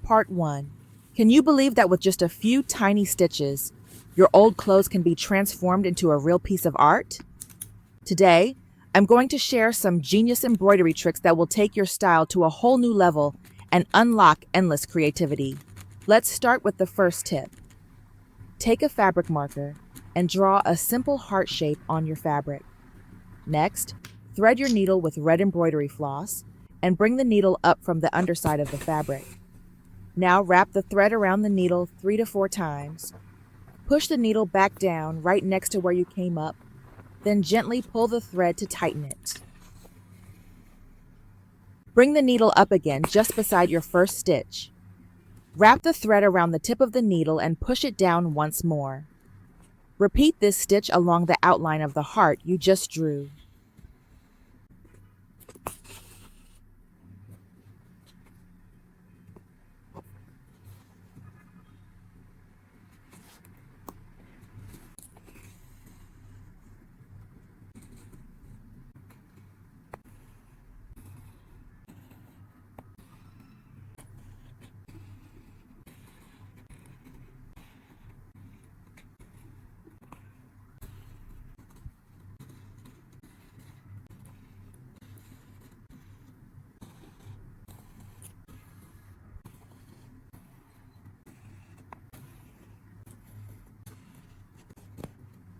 Part 1. Can you believe that with just a few tiny stitches, your old clothes can be transformed into a real piece of art? Today, I'm going to share some genius embroidery tricks that will take your style to a whole new level and unlock endless creativity. Let's start with the first tip. Take a fabric marker and draw a simple heart shape on your fabric. Next, thread your needle with red embroidery floss and bring the needle up from the underside of the fabric. Now wrap the thread around the needle 3 to 4 times. Push the needle back down right next to where you came up, then gently pull the thread to tighten it. Bring the needle up again just beside your first stitch. Wrap the thread around the tip of the needle and push it down once more. Repeat this stitch along the outline of the heart you just drew.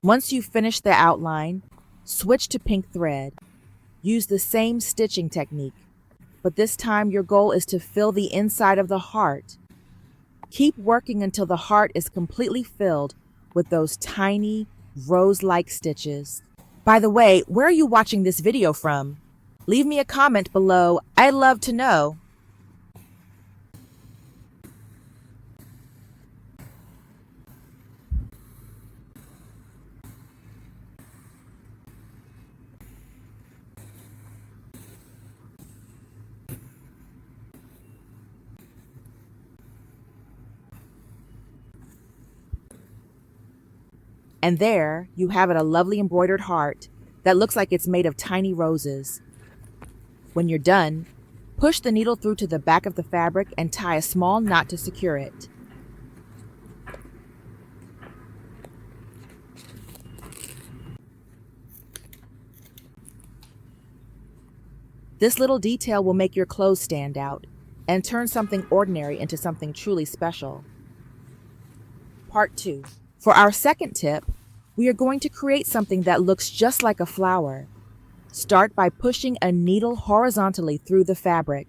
Once you've finished the outline, switch to pink thread. Use the same stitching technique, but this time your goal is to fill the inside of the heart. Keep working until the heart is completely filled with those tiny, rose-like stitches. By the way, where are you watching this video from? Leave me a comment below. I'd love to know. And there you have it, a lovely embroidered heart that looks like it's made of tiny roses. When you're done, push the needle through to the back of the fabric and tie a small knot to secure it. This little detail will make your clothes stand out and turn something ordinary into something truly special. Part 2. For our second tip, we are going to create something that looks just like a flower. Start by pushing a needle horizontally through the fabric.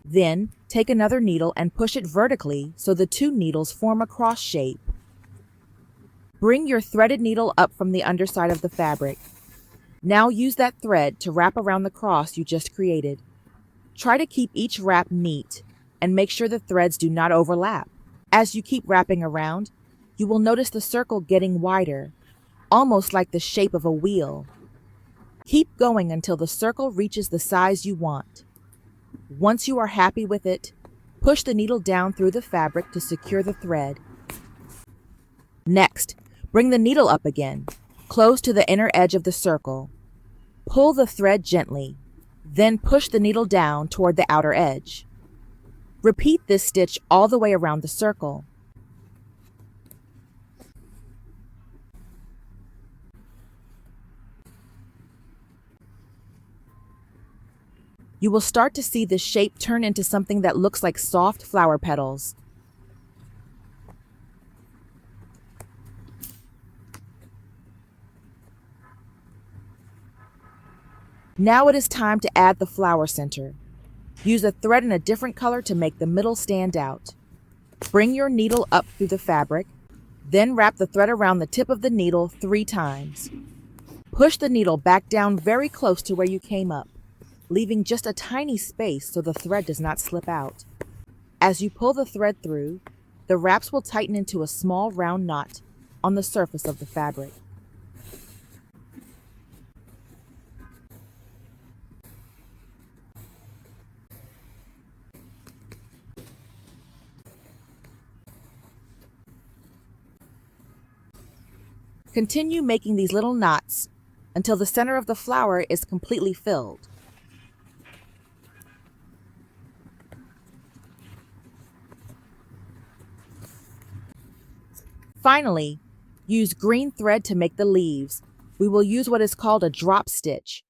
Then, take another needle and push it vertically so the two needles form a cross shape. Bring your threaded needle up from the underside of the fabric. Now use that thread to wrap around the cross you just created. Try to keep each wrap neat and make sure the threads do not overlap. As you keep wrapping around, you will notice the circle getting wider, almost like the shape of a wheel. Keep going until the circle reaches the size you want. Once you are happy with it, push the needle down through the fabric to secure the thread. Next, bring the needle up again, close to the inner edge of the circle. Pull the thread gently, then push the needle down toward the outer edge. Repeat this stitch all the way around the circle. You will start to see the shape turn into something that looks like soft flower petals. Now it is time to add the flower center. Use a thread in a different color to make the middle stand out. Bring your needle up through the fabric, then wrap the thread around the tip of the needle 3 times. Push the needle back down very close to where you came up, leaving just a tiny space so the thread does not slip out. As you pull the thread through, the wraps will tighten into a small round knot on the surface of the fabric. Continue making these little knots until the center of the flower is completely filled. Finally, use green thread to make the leaves. We will use what is called a drop stitch.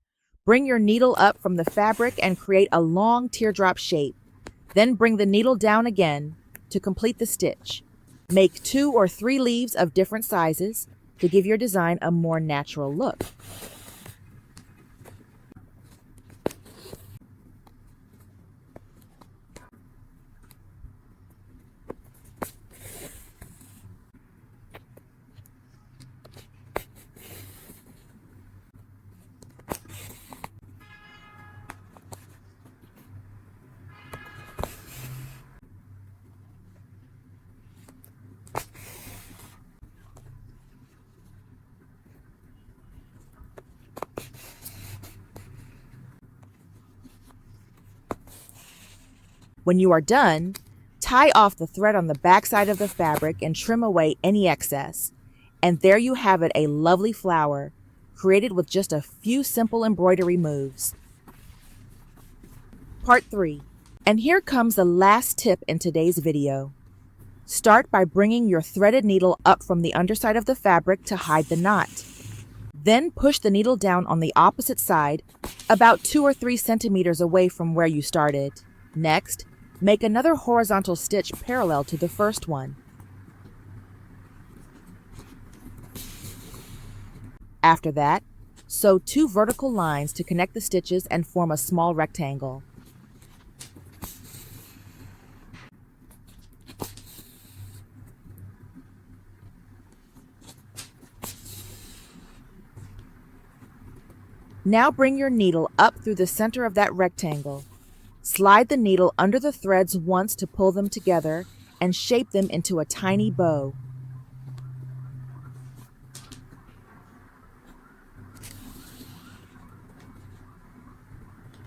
Bring your needle up from the fabric and create a long teardrop shape. Then bring the needle down again to complete the stitch. Make 2 or 3 leaves of different sizes to give your design a more natural look. When you are done, tie off the thread on the back side of the fabric and trim away any excess. And there you have it, a lovely flower, created with just a few simple embroidery moves. Part 3. And here comes the last tip in today's video. Start by bringing your threaded needle up from the underside of the fabric to hide the knot. Then push the needle down on the opposite side, about 2 or 3 centimeters away from where you started. Next, make another horizontal stitch parallel to the first one. After that, sew 2 vertical lines to connect the stitches and form a small rectangle. Now bring your needle up through the center of that rectangle. Slide the needle under the threads once to pull them together and shape them into a tiny bow.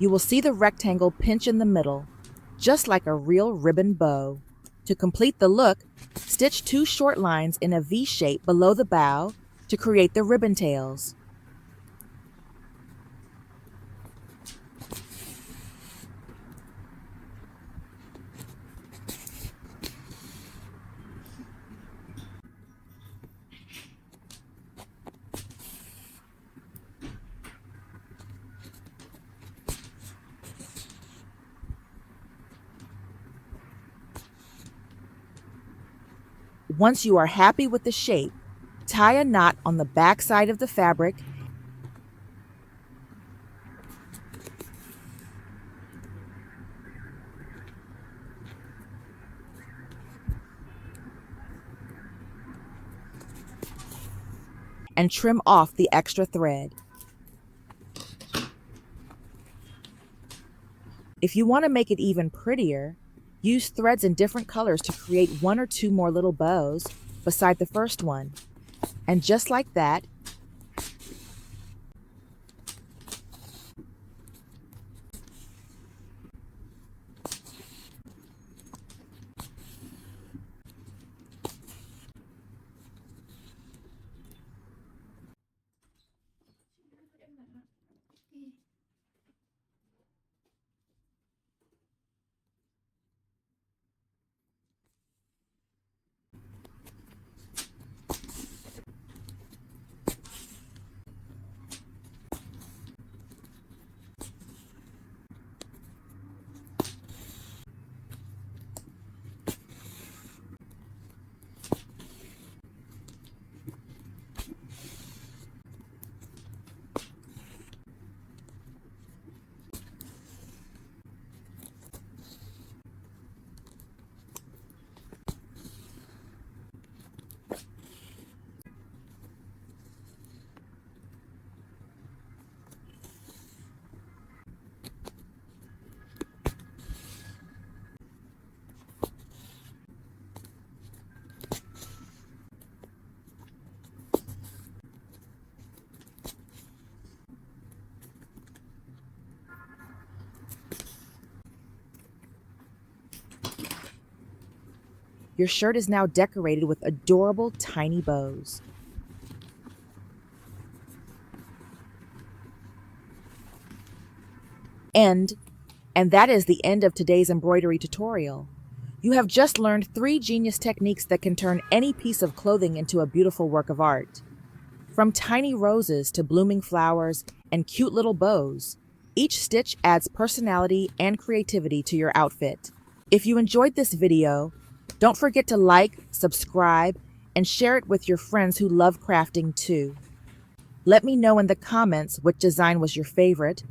You will see the rectangle pinch in the middle, just like a real ribbon bow. To complete the look, stitch 2 short lines in a V shape below the bow to create the ribbon tails. Once you are happy with the shape, tie a knot on the back side of the fabric and trim off the extra thread. If you want to make it even prettier, use threads in different colors to create 1 or 2 more little bows beside the first one. And just like that, your shirt is now decorated with adorable tiny bows. And that is the end of today's embroidery tutorial. You have just learned 3 genius techniques that can turn any piece of clothing into a beautiful work of art. From tiny roses to blooming flowers and cute little bows, each stitch adds personality and creativity to your outfit. If you enjoyed this video, don't forget to like, subscribe, and share it with your friends who love crafting too. Let me know in the comments which design was your favorite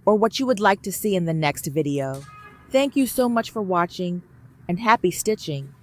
or what you would like to see in the next video. Thank you so much for watching, and happy stitching!